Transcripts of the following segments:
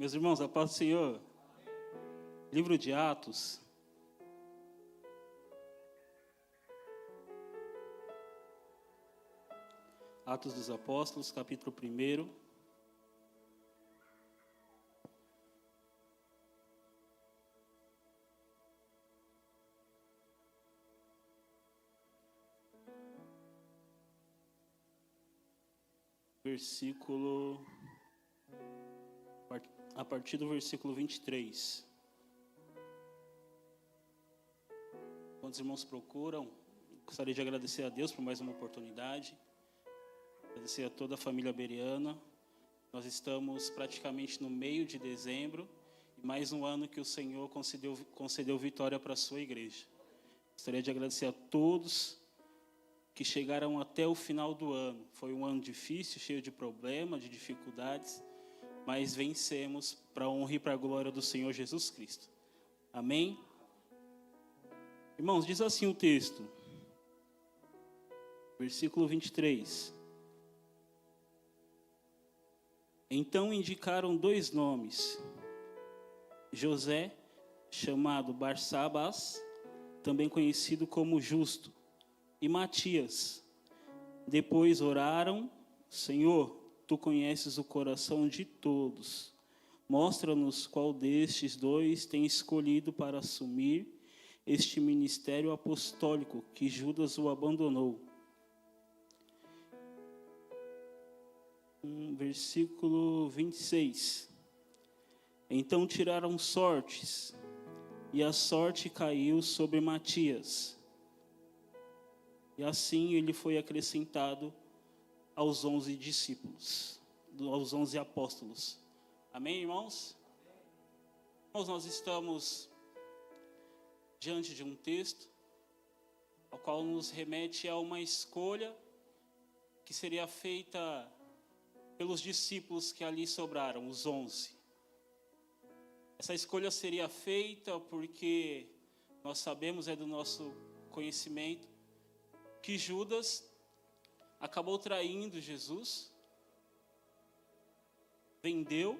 Meus irmãos, a paz do Senhor. Livro de Atos. Atos dos Apóstolos, capítulo 1. A partir do versículo 23. Quando os irmãos procuram, gostaria de agradecer a Deus por mais uma oportunidade. Agradecer a toda a família Bereana. Nós estamos praticamente no meio de dezembro e mais um ano que o Senhor concedeu vitória para a sua igreja. Gostaria de agradecer a todos que chegaram até o final do ano. Foi um ano difícil, cheio de problemas, de dificuldades, mas vencemos para a honra e para a glória do Senhor Jesus Cristo. Amém? Irmãos, diz assim o texto, versículo 23. Então indicaram 2 nomes, José, chamado Barsabás, também conhecido como Justo, e Matias. Depois oraram: Senhor, Tu conheces o coração de todos. Mostra-nos qual destes 2 tem escolhido para assumir este ministério apostólico que Judas o abandonou. Versículo 26. Então tiraram sortes, e a sorte caiu sobre Matias. E assim ele foi acrescentado aos 11 discípulos, aos 11 apóstolos. Amém, irmãos? Irmãos, nós estamos diante de um texto ao qual nos remete a uma escolha que seria feita pelos discípulos que ali sobraram, os 11. Essa escolha seria feita porque nós sabemos, é do nosso conhecimento, que Judas acabou traindo Jesus, vendeu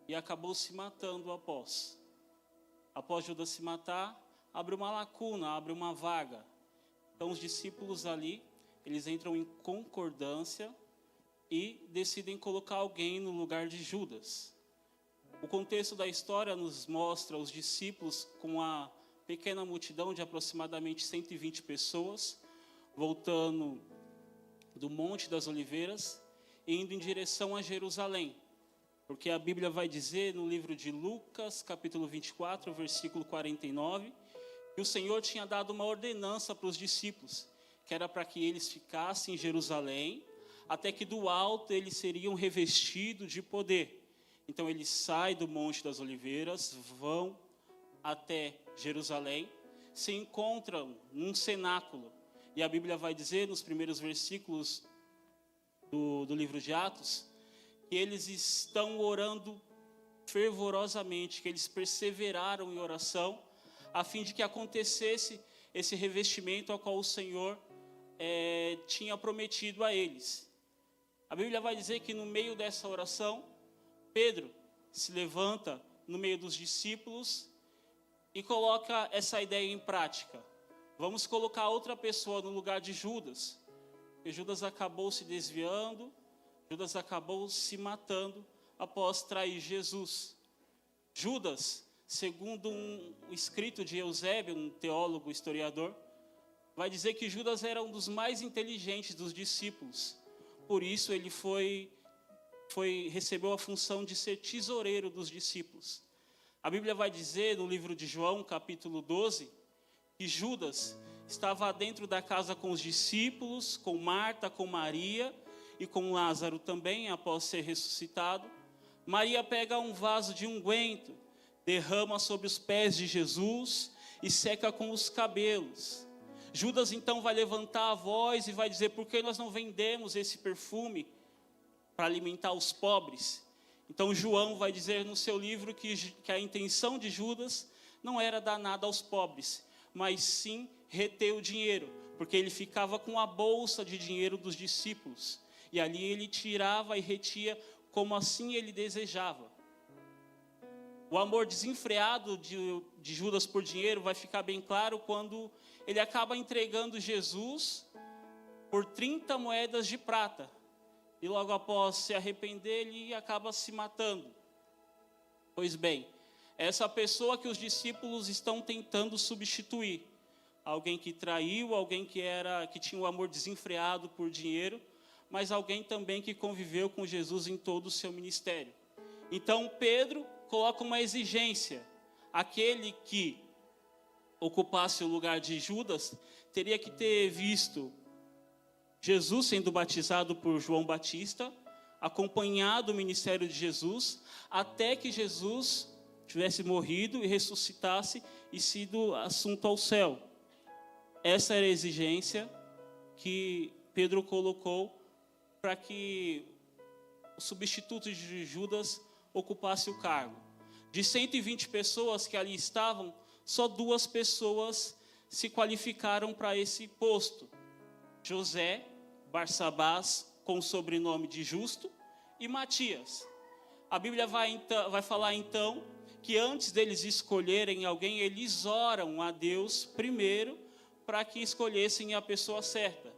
e acabou se matando após. Após Judas se matar, abre uma lacuna, abre uma vaga. Então os discípulos ali, eles entram em concordância e decidem colocar alguém no lugar de Judas. O contexto da história nos mostra os discípulos com a pequena multidão de aproximadamente 120 pessoas, voltando do Monte das Oliveiras e indo em direção a Jerusalém. Porque a Bíblia vai dizer no livro de Lucas, capítulo 24, versículo 49, que o Senhor tinha dado uma ordenança para os discípulos, que era para que eles ficassem em Jerusalém, até que do alto eles seriam revestidos de poder. Então eles saem do Monte das Oliveiras, vão até Jerusalém, se encontram num cenáculo. E a Bíblia vai dizer nos primeiros versículos do livro de Atos, que eles estão orando fervorosamente, que eles perseveraram em oração, a fim de que acontecesse esse revestimento ao qual o Senhor tinha prometido a eles. A Bíblia vai dizer que no meio dessa oração, Pedro se levanta no meio dos discípulos e coloca essa ideia em prática. Vamos colocar outra pessoa no lugar de Judas. E Judas acabou se desviando, Judas acabou se matando após trair Jesus. Judas, segundo um escrito de Eusébio, um teólogo, historiador, vai dizer que Judas era um dos mais inteligentes dos discípulos. Por isso ele recebeu a função de ser tesoureiro dos discípulos. A Bíblia vai dizer no livro de João, capítulo 12, que Judas estava dentro da casa com os discípulos, com Marta, com Maria e com Lázaro também, após ser ressuscitado. Maria pega um vaso de unguento, derrama sobre os pés de Jesus e seca com os cabelos. Judas então vai levantar a voz e vai dizer: por que nós não vendemos esse perfume para alimentar os pobres? Então João vai dizer no seu livro que a intenção de Judas não era dar nada aos pobres, mas sim reter o dinheiro, porque ele ficava com a bolsa de dinheiro dos discípulos, e ali ele tirava e retia como assim ele desejava. O amor desenfreado de Judas por dinheiro vai ficar bem claro quando ele acaba entregando Jesus por 30 moedas de prata. E logo após se arrepender, ele acaba se matando. Pois bem, essa pessoa que os discípulos estão tentando substituir. Alguém que traiu, alguém que tinha um amor desenfreado por dinheiro, mas alguém também que conviveu com Jesus em todo o seu ministério. Então Pedro coloca uma exigência. Aquele que ocupasse o lugar de Judas teria que ter visto Jesus sendo batizado por João Batista, acompanhado o ministério de Jesus, até que Jesus tivesse morrido e ressuscitasse e sido assunto ao céu. Essa era a exigência que Pedro colocou para que o substituto de Judas ocupasse o cargo. De 120 pessoas que ali estavam, só 2 pessoas se qualificaram para esse posto. José, Barsabás, com o sobrenome de Justo, e Matias. A Bíblia vai falar então que antes deles escolherem alguém, eles oram a Deus primeiro para que escolhessem a pessoa certa.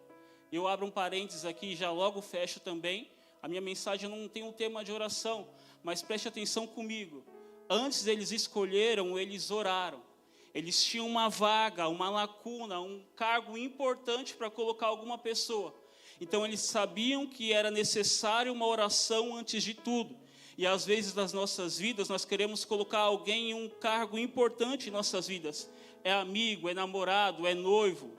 Eu abro um parênteses aqui e já logo fecho também. A minha mensagem não tem um tema de oração, mas preste atenção comigo. Antes eles escolheram, eles oraram. Eles tinham uma vaga, uma lacuna, um cargo importante para colocar alguma pessoa. Então eles sabiam que era necessário uma oração antes de tudo. E às vezes nas nossas vidas nós queremos colocar alguém em um cargo importante em nossas vidas. É amigo, é namorado, é noivo,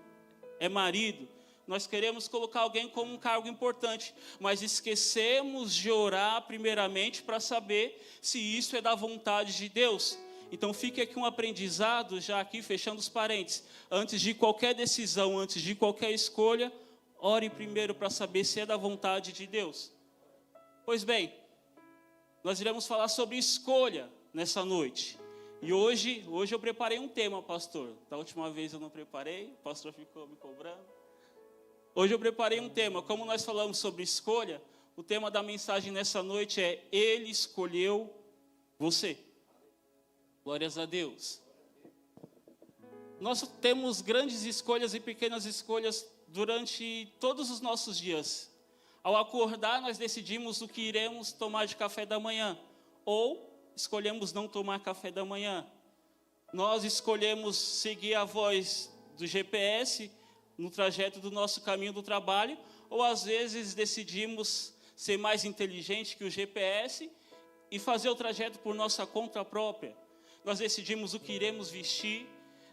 é marido. Nós queremos colocar alguém como um cargo importante, mas esquecemos de orar primeiramente para saber se isso é da vontade de Deus. Então fique aqui um aprendizado, já aqui fechando os parênteses. Antes de qualquer decisão, antes de qualquer escolha, ore primeiro para saber se é da vontade de Deus. Pois bem, nós iremos falar sobre escolha nessa noite. E hoje eu preparei um tema, pastor. Da última vez eu não preparei, o pastor ficou me cobrando. Hoje eu preparei um tema. Como nós falamos sobre escolha, o tema da mensagem nessa noite é: Ele escolheu você. Glórias a Deus. Nós temos grandes escolhas e pequenas escolhas durante todos os nossos dias. Ao acordar, nós decidimos o que iremos tomar de café da manhã, ou escolhemos não tomar café da manhã. Nós escolhemos seguir a voz do GPS no trajeto do nosso caminho do trabalho, ou às vezes decidimos ser mais inteligente que o GPS e fazer o trajeto por nossa conta própria. Nós decidimos o que iremos vestir,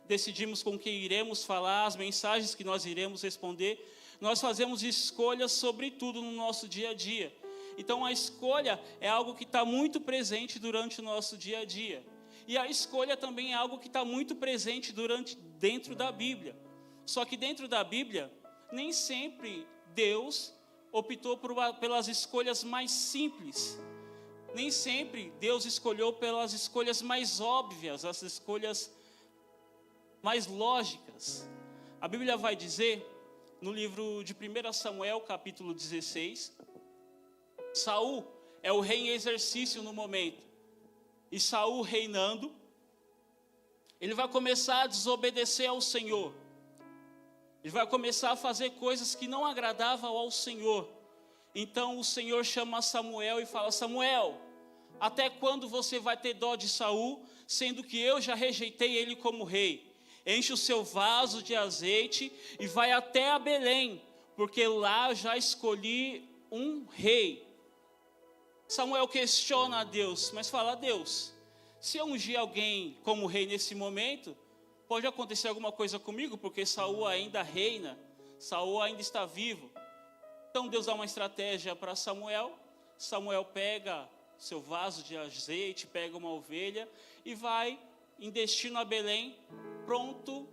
decidimos com quem iremos falar, as mensagens que nós iremos responder. Nós fazemos escolhas sobre tudo no nosso dia a dia. Então a escolha é algo que está muito presente durante o nosso dia a dia. E a escolha também é algo que está muito presente dentro da Bíblia. Só que dentro da Bíblia, nem sempre Deus optou pelas escolhas mais simples. Nem sempre Deus escolheu pelas escolhas mais óbvias, as escolhas mais lógicas. A Bíblia vai dizer, no livro de 1 Samuel, capítulo 16, Saul é o rei em exercício no momento. E Saul reinando, ele vai começar a desobedecer ao Senhor. Ele vai começar a fazer coisas que não agradavam ao Senhor. Então o Senhor chama Samuel e fala: Samuel, até quando você vai ter dó de Saul, sendo que eu já rejeitei ele como rei? Enche o seu vaso de azeite e vai até a Belém, porque lá já escolhi um rei. Samuel questiona a Deus, mas fala: Deus, se eu ungir alguém como rei nesse momento, pode acontecer alguma coisa comigo, porque Saul ainda reina, Saul ainda está vivo. Então Deus dá uma estratégia para Samuel. Samuel pega seu vaso de azeite, pega uma ovelha e vai em destino a Belém, pronto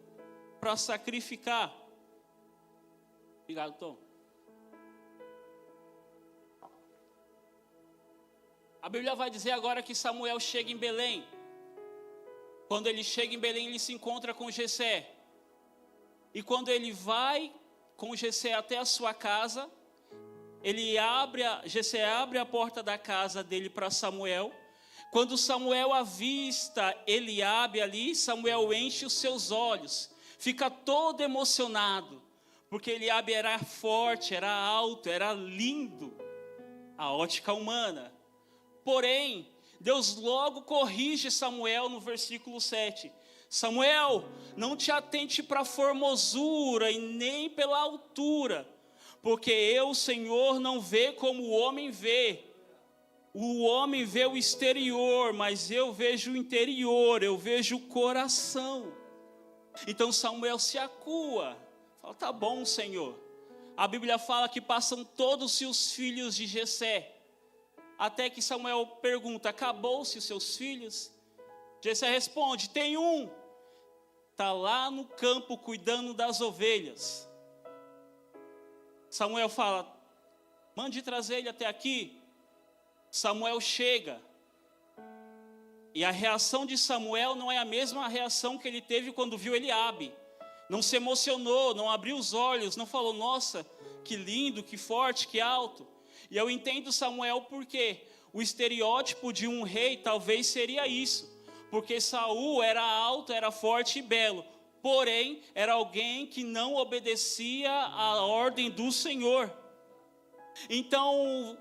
para sacrificar. Obrigado, Tom. A Bíblia vai dizer agora que Samuel chega em Belém. Quando ele chega em Belém, ele se encontra com Jessé. E quando ele vai com Jessé até a sua casa, Jessé abre a porta da casa dele para Samuel. Quando Samuel avista Eliabe ali, Samuel enche os seus olhos, fica todo emocionado, porque Eliabe era forte, era alto, era lindo, a ótica humana. Porém, Deus logo corrige Samuel no versículo 7. Samuel, não te atente para a formosura e nem pela altura, porque eu, Senhor, não vê como o homem vê. O homem vê o exterior, mas eu vejo o interior, eu vejo o coração. Então Samuel se acua, fala, tá bom, Senhor. A Bíblia fala que passam todos os filhos de Jessé, até que Samuel pergunta, acabou-se os seus filhos? Jessé responde, tem um, está lá no campo cuidando das ovelhas. Samuel fala, mande trazer ele até aqui. Samuel chega, e a reação de Samuel não é a mesma reação que ele teve quando viu Eliabe. Não se emocionou, não abriu os olhos, não falou, nossa, que lindo, que forte, que alto. E eu entendo Samuel porque o estereótipo de um rei talvez seria isso. Porque Saul era alto, era forte e belo, porém era alguém que não obedecia à ordem do Senhor. Então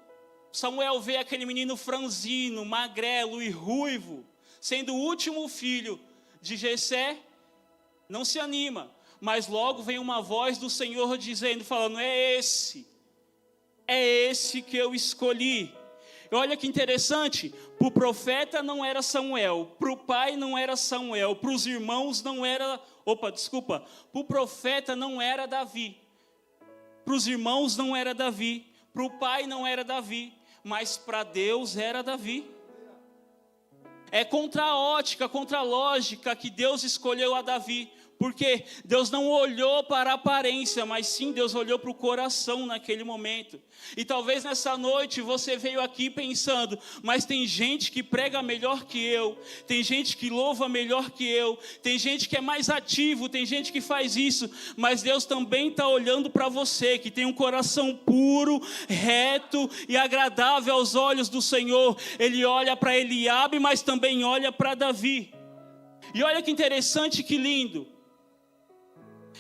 Samuel vê aquele menino franzino, magrelo e ruivo, sendo o último filho de Jessé, não se anima, mas logo vem uma voz do Senhor dizendo, falando, é esse que eu escolhi. E olha que interessante, para o profeta não era Samuel, para o pai não era Samuel, para os irmãos não era, para o profeta não era Davi, para os irmãos não era Davi, para o pai não era Davi, mas para Deus era Davi. É contra a ótica, contra a lógica que Deus escolheu a Davi, porque Deus não olhou para a aparência, mas sim Deus olhou para o coração naquele momento. E talvez nessa noite você veio aqui pensando, mas tem gente que prega melhor que eu, tem gente que louva melhor que eu, tem gente que é mais ativo, tem gente que faz isso, mas Deus também está olhando para você, que tem um coração puro, reto e agradável aos olhos do Senhor. Ele olha para Eliabe, mas também olha para Davi. E olha que interessante, que lindo.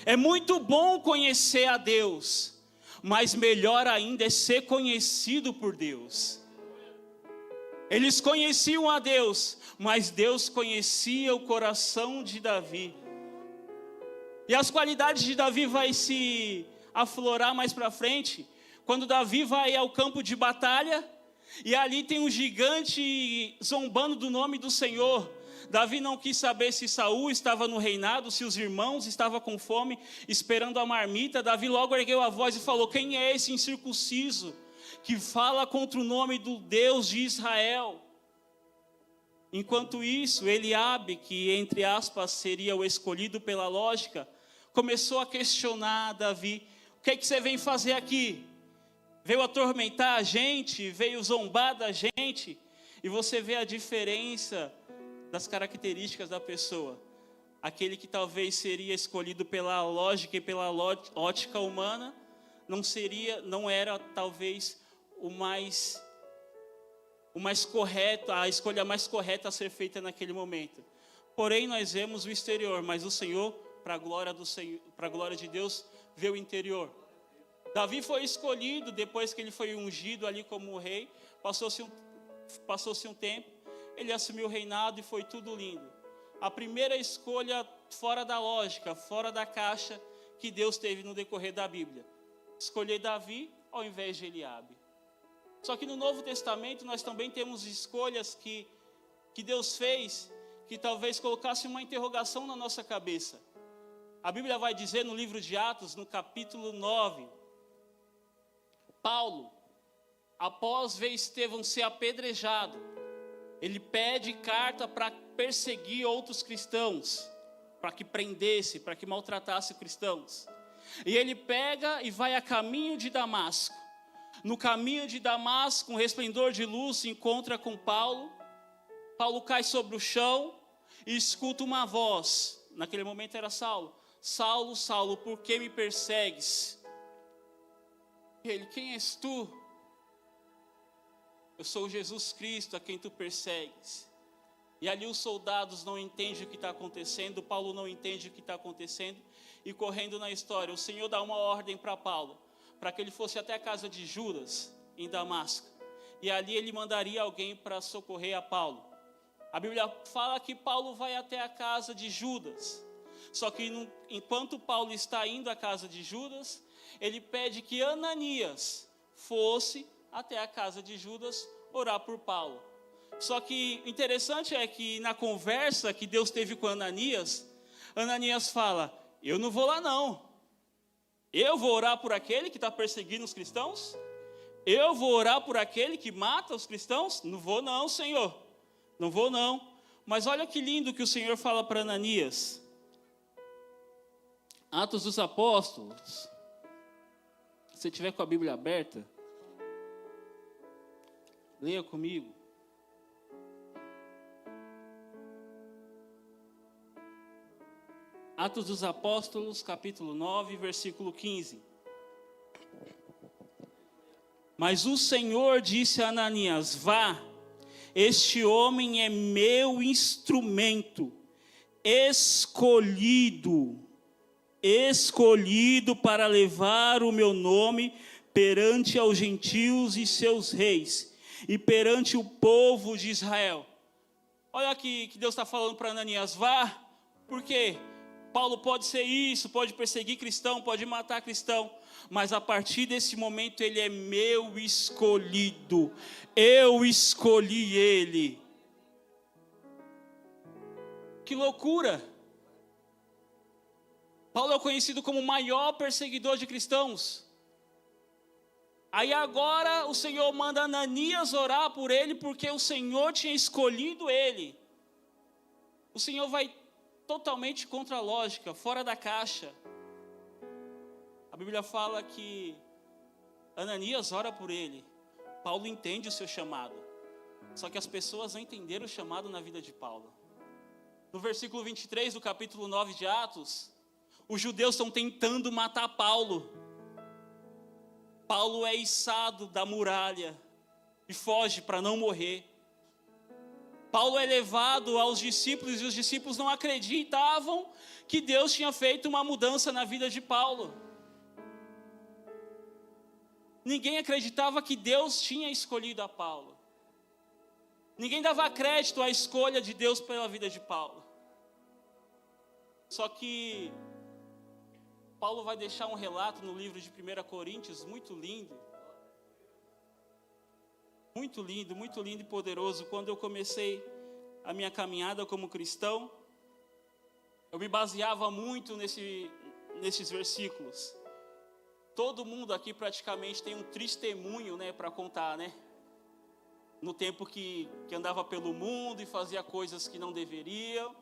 É muito bom conhecer a Deus, mas melhor ainda é ser conhecido por Deus. Eles conheciam a Deus, mas Deus conhecia o coração de Davi. E as qualidades de Davi vai se aflorar mais para frente, quando Davi vai ao campo de batalha, e ali tem um gigante zombando do nome do Senhor. Davi não quis saber se Saul estava no reinado, se os irmãos estavam com fome, esperando a marmita. Davi logo ergueu a voz e falou, quem é esse incircunciso que fala contra o nome do Deus de Israel? Enquanto isso, Eliabe, que entre aspas seria o escolhido pela lógica, começou a questionar Davi, o que é que você vem fazer aqui? Veio atormentar a gente, veio zombar da gente? E você vê a diferença das características da pessoa. Aquele que talvez seria escolhido pela lógica e pela ótica humana, não era talvez o mais correto, a escolha mais correta a ser feita naquele momento. Porém, nós vemos o exterior, mas o Senhor, para a glória de Deus, vê o interior. Davi foi escolhido depois que ele foi ungido ali como rei, passou-se um tempo, ele assumiu o reinado e foi tudo lindo. A primeira escolha fora da lógica, fora da caixa, que Deus teve no decorrer da Bíblia. Escolher Davi ao invés de Eliabe. Só que no Novo Testamento nós também temos escolhas que Deus fez, que talvez colocasse uma interrogação na nossa cabeça. A Bíblia vai dizer no livro de Atos, no capítulo 9, Paulo, após ver Estevão ser apedrejado, ele pede carta para perseguir outros cristãos, para que prendesse, para que maltratasse cristãos. E ele pega e vai a caminho de Damasco. No caminho de Damasco, um resplendor de luz se encontra com Paulo. Paulo cai sobre o chão e escuta uma voz. Naquele momento era Saulo. Saulo, Saulo, por que me persegues? Ele, quem és tu? eu sou Jesus Cristo a quem tu persegues. E ali os soldados não entendem o que está acontecendo, Paulo não entende o que está acontecendo, e correndo na história, o Senhor dá uma ordem para Paulo, para que ele fosse até a casa de Judas, em Damasco, e ali ele mandaria alguém para socorrer a Paulo. A Bíblia fala que Paulo vai até a casa de Judas, só que enquanto Paulo está indo à casa de Judas, ele pede que Ananias fosse até a casa de Judas orar por Paulo. Só que interessante é que na conversa que Deus teve com Ananias, Ananias fala, eu não vou lá não. Eu vou orar por aquele que está perseguindo os cristãos? Eu vou orar por aquele que mata os cristãos? Não vou não, Senhor. Não vou não. Mas olha que lindo que o Senhor fala para Ananias. Atos dos Apóstolos. Se você tiver com a Bíblia aberta, leia comigo. Atos dos Apóstolos, capítulo 9, versículo 15. Mas o Senhor disse a Ananias, vá, este homem é meu instrumento, escolhido para levar o meu nome perante aos gentios e seus reis, e perante o povo de Israel. Olha aqui que Deus está falando para Ananias, vá, por quê? Paulo pode ser isso, pode perseguir cristão, pode matar cristão, mas a partir desse momento ele é meu escolhido, eu escolhi ele. Que loucura! Paulo é conhecido como o maior perseguidor de cristãos. Aí agora o Senhor manda Ananias orar por ele, porque o Senhor tinha escolhido ele. O Senhor vai totalmente contra a lógica, fora da caixa. A Bíblia fala que Ananias ora por ele. Paulo entende o seu chamado. Só que as pessoas não entenderam o chamado na vida de Paulo. No versículo 23 do capítulo 9 de Atos, os judeus estão tentando matar Paulo. Paulo é içado da muralha e foge para não morrer. Paulo é levado aos discípulos e os discípulos não acreditavam que Deus tinha feito uma mudança na vida de Paulo. Ninguém acreditava que Deus tinha escolhido a Paulo. Ninguém dava crédito à escolha de Deus pela vida de Paulo. Só que Paulo vai deixar um relato no livro de 1 Coríntios muito lindo. Muito lindo e poderoso. Quando eu comecei a minha caminhada como cristão, eu me baseava muito nesses versículos. Todo mundo aqui praticamente tem um testemunho, para contar, No tempo que andava pelo mundo e fazia coisas que não deveriam.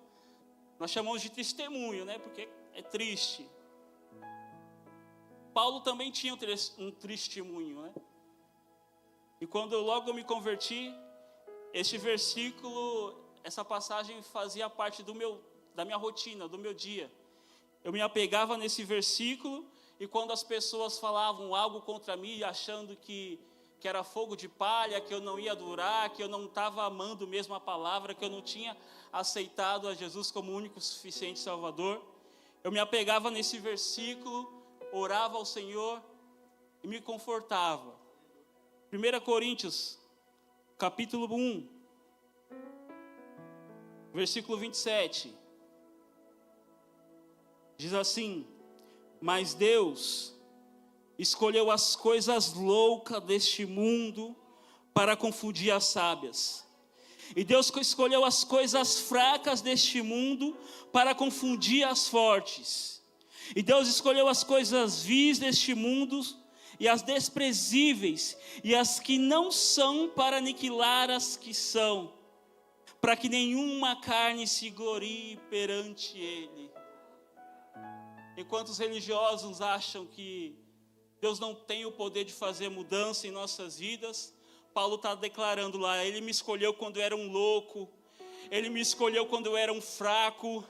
Nós chamamos de testemunho, porque é triste. Paulo também tinha um testemunho, E quando logo eu me converti, este versículo, essa passagem fazia parte da minha rotina, do meu dia. Eu me apegava nesse versículo e quando as pessoas falavam algo contra mim, achando que era fogo de palha, que eu não ia durar, que eu não estava amando mesmo a palavra, que eu não tinha aceitado a Jesus como único suficiente Salvador, eu me apegava nesse versículo, orava ao Senhor e me confortava. 1 Coríntios, capítulo 1, versículo 27, diz assim, mas Deus escolheu as coisas loucas deste mundo para confundir as sábias. E Deus escolheu as coisas fracas deste mundo para confundir as fortes. E Deus escolheu as coisas vis deste mundo e as desprezíveis e as que não são para aniquilar as que são, para que nenhuma carne se glorie perante Ele. Enquanto os religiosos acham que Deus não tem o poder de fazer mudança em nossas vidas, Paulo está declarando lá, Ele me escolheu quando eu era um louco, Ele me escolheu quando eu era um fraco.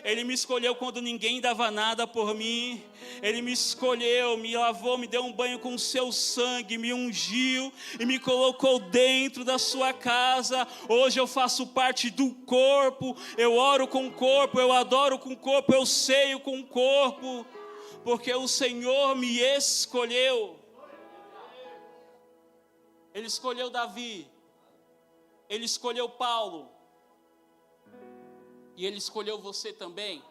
Ele me escolheu quando ninguém dava nada por mim. Ele me escolheu, me lavou, me deu um banho com o seu sangue, me ungiu e me colocou dentro da sua casa. Hoje eu faço parte do corpo, eu oro com o corpo, eu adoro com o corpo, eu ceio com o corpo, porque o Senhor me escolheu. Ele escolheu Davi, Ele escolheu Paulo, e Ele escolheu você também.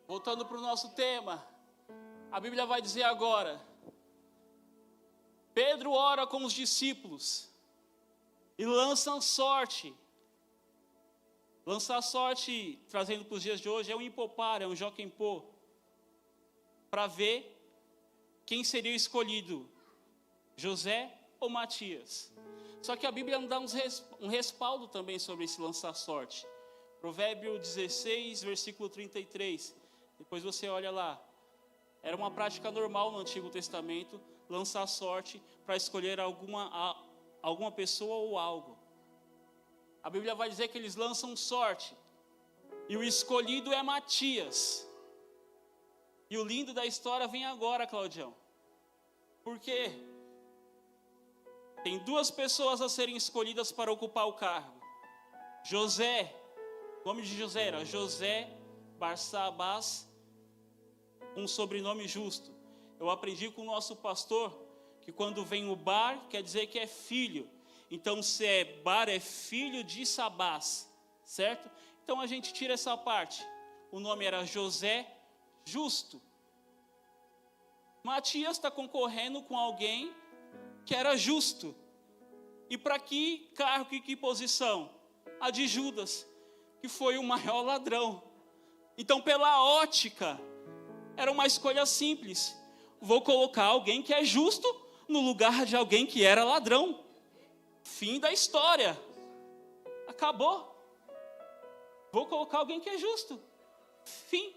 Voltando para o nosso tema, a Bíblia vai dizer agora: Pedro ora com os discípulos e lança sorte. Lançar sorte, trazendo para os dias de hoje, é um impopar, é um joquempô, para ver quem seria escolhido, José ou Matias. Só que a Bíblia nos dá um respaldo também sobre esse lançar sorte. Provérbio 16, versículo 33. Depois você olha lá. Era uma prática normal no Antigo Testamento lançar sorte para escolher alguma pessoa ou algo. A Bíblia vai dizer que eles lançam sorte. E o escolhido é Matias. E o lindo da história vem agora, Claudião. Por quê? Tem duas pessoas a serem escolhidas para ocupar o cargo. José, o nome de José era José Barsabás, um sobrenome justo. Eu aprendi com o nosso pastor que quando vem o Bar, quer dizer que é filho. Então se é Bar, é filho de Sabás, certo? Então a gente tira essa parte. O nome era José Justo. Matias está concorrendo com alguém que era justo. E para que cargo e que posição? A de Judas, que foi o maior ladrão. Então, pela ótica, era uma escolha simples. Vou colocar alguém que é justo no lugar de alguém que era ladrão. Fim da história. Acabou. Vou colocar alguém que é justo. Fim.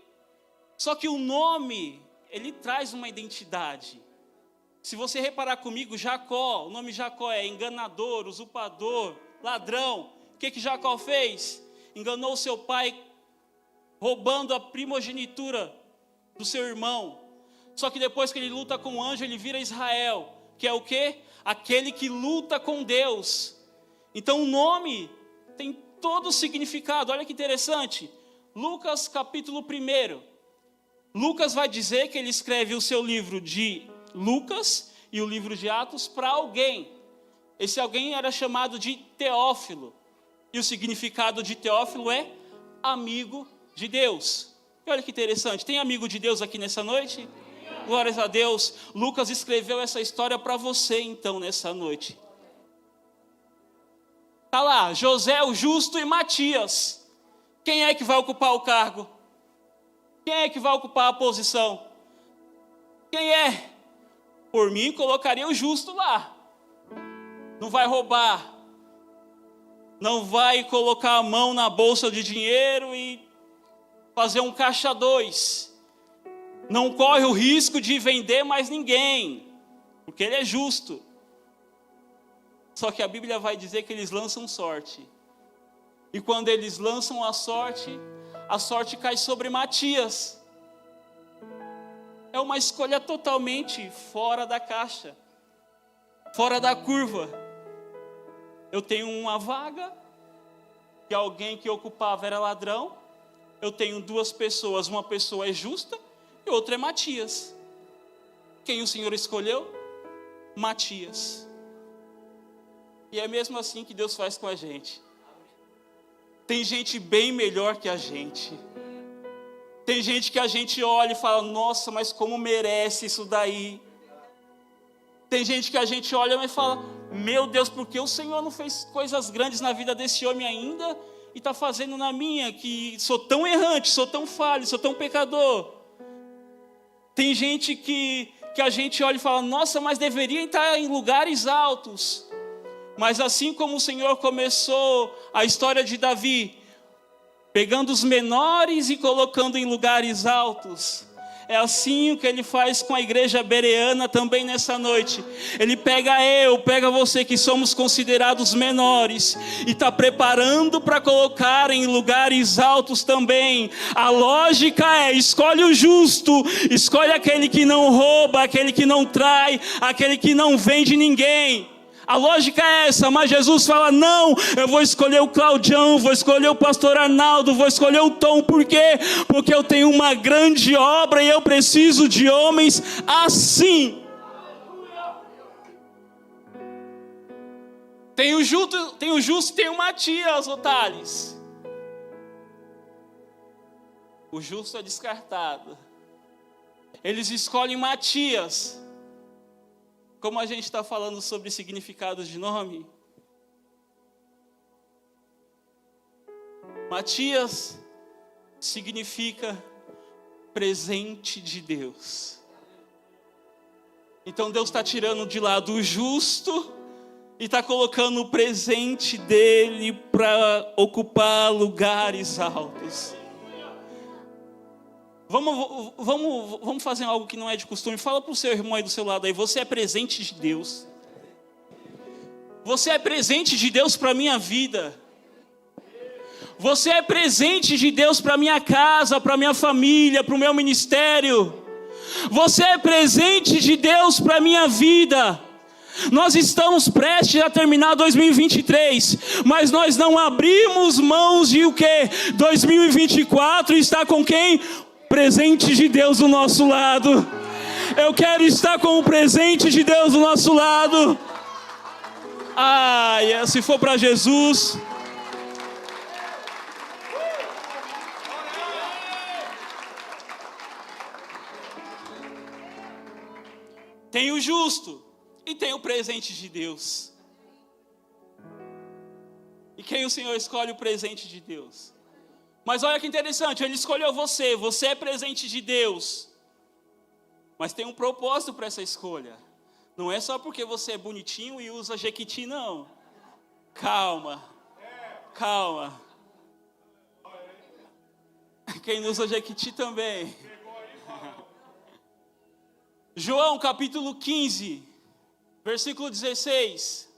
Só que o nome, ele traz uma identidade. Se você reparar comigo, Jacó, o nome Jacó é enganador, usurpador, ladrão. O que Jacó fez? Enganou seu pai, roubando a primogenitura do seu irmão. Só que depois que ele luta com o anjo, ele vira Israel, que é o quê? Aquele que luta com Deus. Então o nome tem todo o significado. Olha que interessante. Lucas capítulo 1. Lucas vai dizer que ele escreve o seu livro de Lucas e o livro de Atos para alguém. Esse alguém era chamado de Teófilo. E o significado de Teófilo é amigo de Deus. E olha que interessante, tem amigo de Deus aqui nessa noite? Glórias a Deus. Lucas escreveu essa história para você então nessa noite. Está lá, José o justo e Matias. Quem é que vai ocupar o cargo? Quem é que vai ocupar a posição? Quem é? Por mim, colocaria o justo lá. Não vai roubar. Não vai colocar a mão na bolsa de dinheiro e fazer um caixa 2. Não corre o risco de vender mais ninguém, porque ele é justo. Só que a Bíblia vai dizer que eles lançam sorte. E quando eles lançam a sorte cai sobre Matias. É uma escolha totalmente fora da caixa, fora da curva. Eu tenho uma vaga, que alguém que ocupava era ladrão. Eu tenho duas pessoas, uma pessoa é justa e outra é Matias. Quem o Senhor escolheu? Matias. E é mesmo assim que Deus faz com a gente. Tem gente bem melhor que a gente. Tem gente que a gente olha e fala, nossa, mas como merece isso daí? Tem gente que a gente olha e fala, meu Deus, por que o Senhor não fez coisas grandes na vida desse homem ainda e está fazendo na minha, que sou tão errante, sou tão falho, sou tão pecador? Tem gente que a gente olha e fala, nossa, mas deveria estar em lugares altos. Mas assim como o Senhor começou a história de Davi, pegando os menores e colocando em lugares altos, É assim que Ele faz com a igreja bereana também nessa noite. Ele pega você que somos considerados menores e está preparando para colocar em lugares altos também. A lógica é: escolhe o justo, escolhe aquele que não rouba, aquele que não trai, aquele que não vende ninguém. A lógica é essa, mas Jesus fala: não, eu vou escolher o Claudião, vou escolher o pastor Arnaldo, vou escolher o Tom. Por quê? Porque eu tenho uma grande obra e eu preciso de homens assim. Tem o justo e tem o Matias, ô Thales. O justo é descartado. Eles escolhem Matias. Como a gente está falando sobre significados de nome, Matias significa presente de Deus. Então Deus está tirando de lado o justo e está colocando o presente dele para ocupar lugares altos. Vamos fazer algo que não é de costume. Fala para o seu irmão aí do seu lado aí: você é presente de Deus. Você é presente de Deus para a minha vida. Você é presente de Deus para a minha casa, para a minha família, para o meu ministério. Você é presente de Deus para a minha vida. Nós estamos prestes a terminar 2023, mas nós não abrimos mãos de o quê? 2024 está com quem? Presente de Deus do nosso lado. Eu quero estar com o presente de Deus do nosso lado. Se for para Jesus. Tem o justo e tem o presente de Deus. E quem o Senhor escolhe? O presente de Deus. Mas olha que interessante, Ele escolheu você. Você é presente de Deus. Mas tem um propósito para essa escolha. Não é só porque você é bonitinho e usa Jequiti, não. Calma. Quem não usa Jequiti também. João capítulo 15, versículo 16.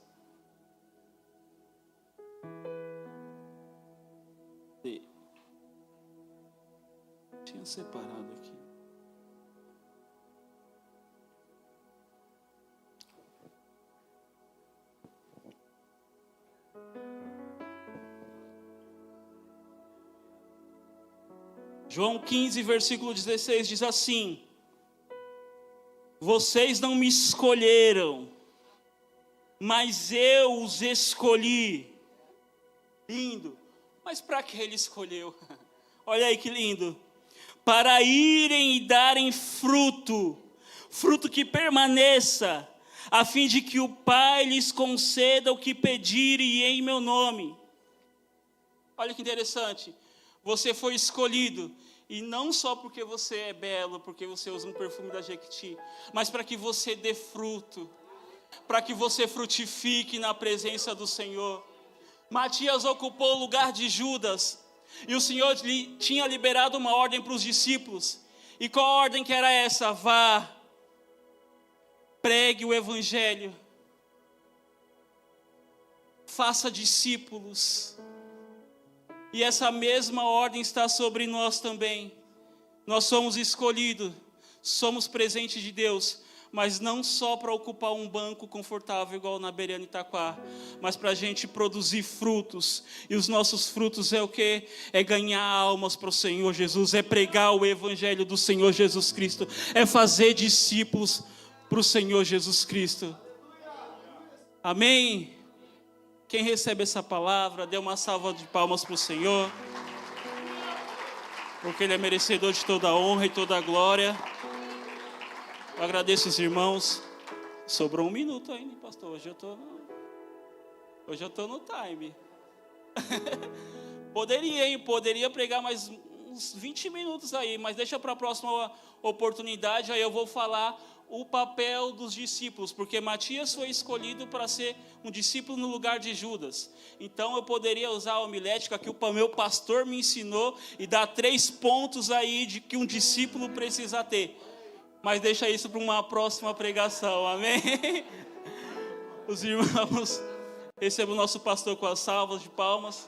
Tinha separado aqui. João 15, versículo 16 diz assim: vocês não me escolheram, mas eu os escolhi. Lindo. Mas para que Ele escolheu? Olha aí que lindo. Para irem e darem fruto, fruto que permaneça, a fim de que o Pai lhes conceda o que pedirem em meu nome. Olha que interessante. Você foi escolhido, e não só porque você é belo, porque você usa um perfume da Jequiti, mas para que você dê fruto, para que você frutifique na presença do Senhor. Matias ocupou o lugar de Judas, e o Senhor tinha liberado uma ordem para os discípulos. E qual a ordem que era essa? Vá, pregue o Evangelho, faça discípulos. E essa mesma ordem está sobre nós também. Nós somos escolhidos, somos presentes de Deus, mas não só para ocupar um banco confortável igual na Bereana Itaquá, mas para a gente produzir frutos. E os nossos frutos é o quê? É ganhar almas para o Senhor Jesus, é pregar o Evangelho do Senhor Jesus Cristo, é fazer discípulos para o Senhor Jesus Cristo. Amém? Quem recebe essa palavra, dê uma salva de palmas para o Senhor, porque Ele é merecedor de toda a honra e toda a glória. Eu agradeço os irmãos. Sobrou 1 minuto ainda, pastor. Hoje eu estou no time. Poderia pregar mais uns 20 minutos aí, mas deixa para a próxima oportunidade. Aí eu vou falar o papel dos discípulos, porque Matias foi escolhido para ser um discípulo no lugar de Judas. Então eu poderia usar a homilética que o meu pastor me ensinou e dar 3 pontos aí de que um discípulo precisa ter. Mas deixa isso para uma próxima pregação, amém? Os irmãos, recebam o nosso pastor com as salvas de palmas.